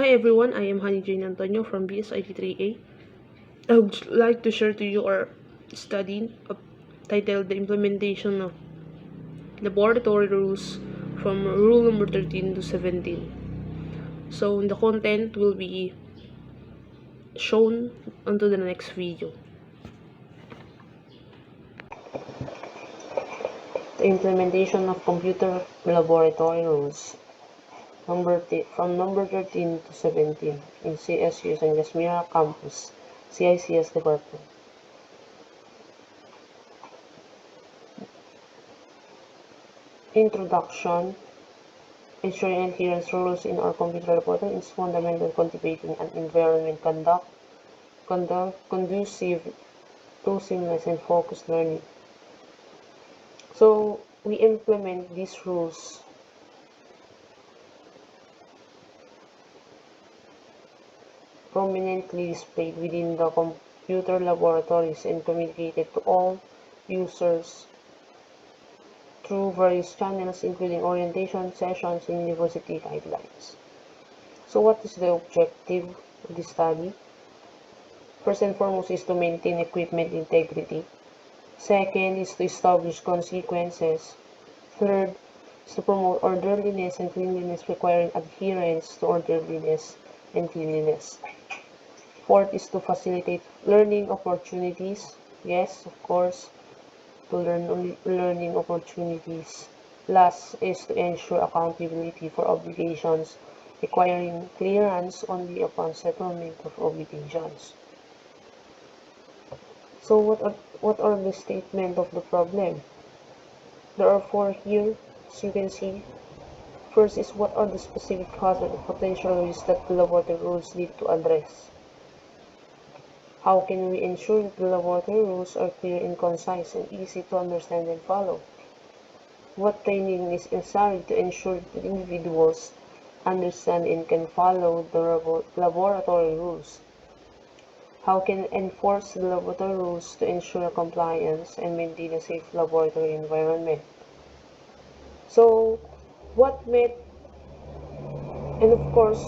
Hi everyone, I am Honey Jane Antonio from BSIT3A. I would like to share to you our study titled The Implementation of Laboratory Rules from Rule number 13 to 17. So the content will be shown onto the next video. The implementation of computer laboratory rules from number 13 to 17 in CSU San Jasmira Campus, CICS Department. Introduction. Ensuring adherence to rules in our computer laboratory is fundamental, cultivating an environment conducive to seamless and focused learning. So we implement these rules prominently displayed within the computer laboratories and communicated to all users through various channels, including orientation sessions and university guidelines. So what is the objective of the study? First and foremost is to maintain equipment integrity. Second is to establish consequences. Third is to promote orderliness and cleanliness, requiring adherence to orderliness and cleanliness. Fourth is to facilitate learning opportunities. Yes, of course, to learning opportunities. Last is to ensure accountability for obligations, requiring clearance only upon settlement of obligations. So what are the statement of the problem? There are 4 here, as you can see. First is what are the specific hazard and potential risks that the laboratory rules need to address? How can we ensure that the laboratory rules are clear and concise and easy to understand and follow? What training is necessary to ensure that individuals understand and can follow the laboratory rules? How can we enforce the laboratory rules to ensure compliance and maintain a safe laboratory environment? So, and of course,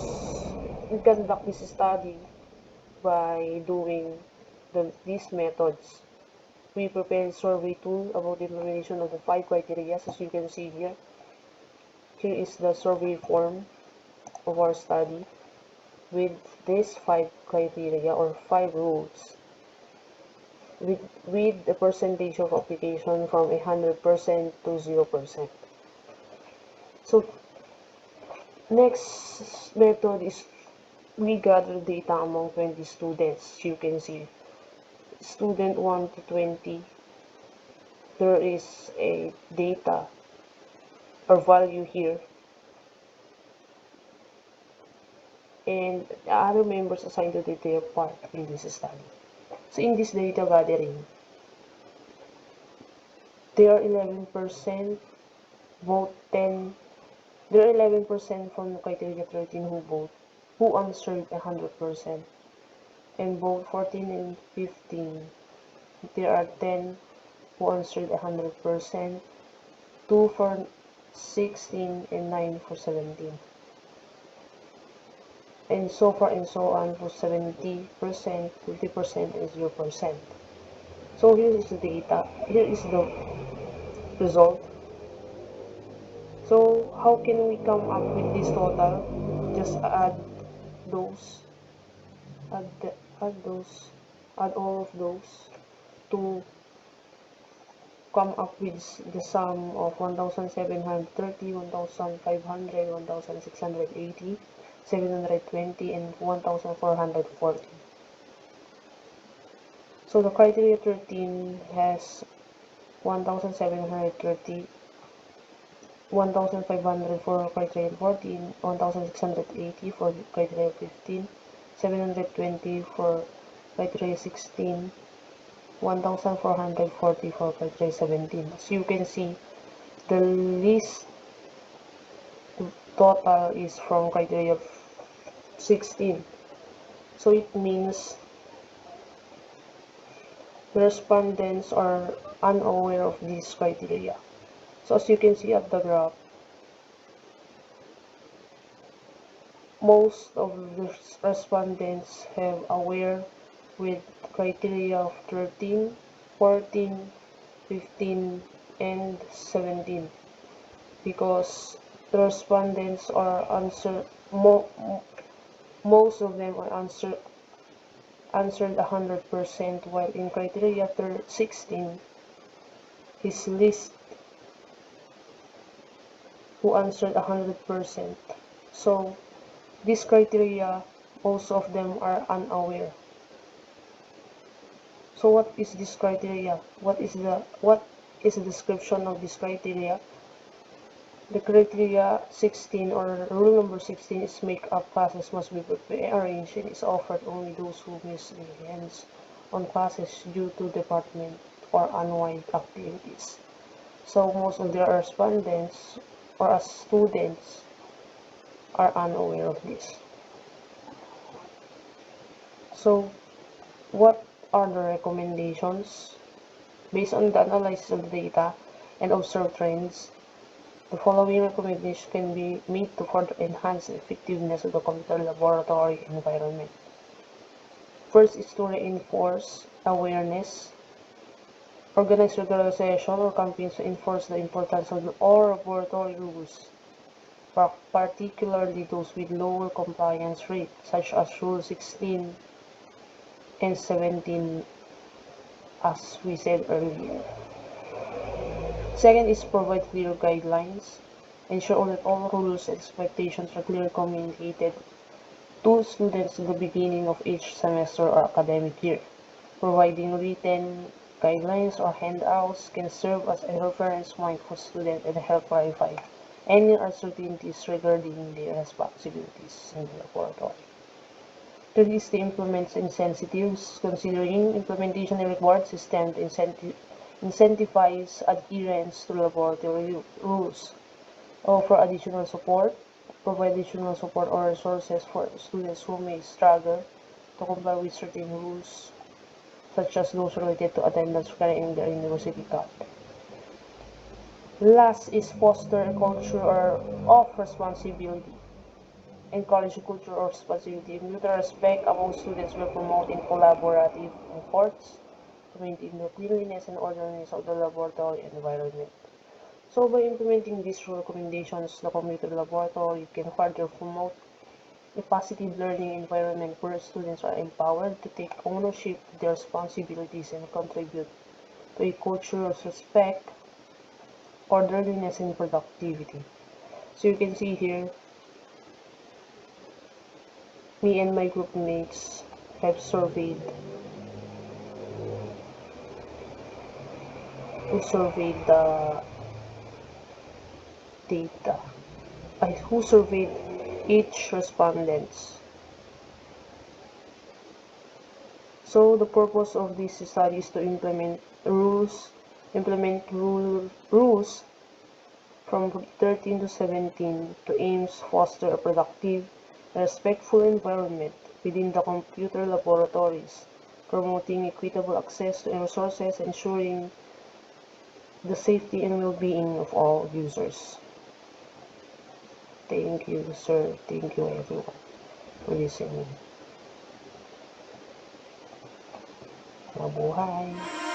we conduct this study by doing these methods. We prepare a survey tool about the implementation of the 5 criteria, as you can see here. Here is the survey form of our study with these 5 criteria or 5 rules with the percentage of application from 100% to 0%. So next method is we gather data among 20 students. You can see student 1 to 20, there is a data or value here, and the other members assigned to their part in this study. So in this data gathering, there are 11% vote 10. There are 11% from criteria 13 who answered 100%, and vote 14 and 15. There are 10 who answered 100%, 2 for 16, and 9 for 17. And so far and so on for 70%, 50%, and 0%. So here is the data. Here is the result. So how can we come up with this total? Just add those, add all of those to come up with the sum of 1,730, 1,500, 1,680, 720, and 1,440. So the criteria 13 has 1,730, 1,500 for criteria 14, 1,680 for criteria 15, 720 for criteria 16, 1,440 for criteria 17. As you can see, the list total is from criteria 16. So it means the respondents are unaware of these criteria. So as you can see at the graph, Most of the respondents have aware with criteria of 13, 14, 15, and 17 because the respondents are most of them are answered 100%, while in criteria 16 his list who answered 100%. So this criteria, most of them are unaware. So what is this criteria? What is the description of this criteria? The criteria 16 or rule number 16 is make-up classes must be prearranged and is offered only those who miss their hands on classes due to department or unwind activities. So most of the respondents or students are unaware of this. So what are the recommendations? Based on the analysis of the data and observed trends, the following recommendations can be made to further enhance the effectiveness of the computer laboratory environment. First is to reinforce awareness. Organize regular sessions or campaigns to enforce the importance of all laboratory rules, particularly those with lower compliance rate, such as Rule 16 and 17, as we said earlier. Second is provide clear guidelines. Ensure that all rules and expectations are clearly communicated to students at the beginning of each semester or academic year. Providing written guidelines or handouts can serve as a reference point for students and help clarify any uncertainties regarding their responsibilities in the laboratory. Third is to implement incentives. Considering implementation and reward system to incentivize adherence to laboratory rules. Offer additional support. Provide additional support or resources for students who may struggle to comply with certain rules, such as those related to attendance carrying their university card. Last is foster a culture of responsibility. Encourage a culture of responsibility. Mutual respect among students will promote in collaborative efforts to maintain the cleanliness and orderliness of the laboratory environment. So by implementing these recommendations, the computer laboratory can further promote a positive learning environment where students are empowered to take ownership of their responsibilities and contribute to a culture of respect, orderliness, and productivity. So you can see here, me and my group mates have surveyed the data. Who surveyed each respondents. So the purpose of this study is to implement rules from 13 to 17 to aims foster a productive, respectful environment within the computer laboratories, promoting equitable access to resources, ensuring the safety and well-being of all users. Thank you, sir. Thank you, everyone, for listening. Mabuhay!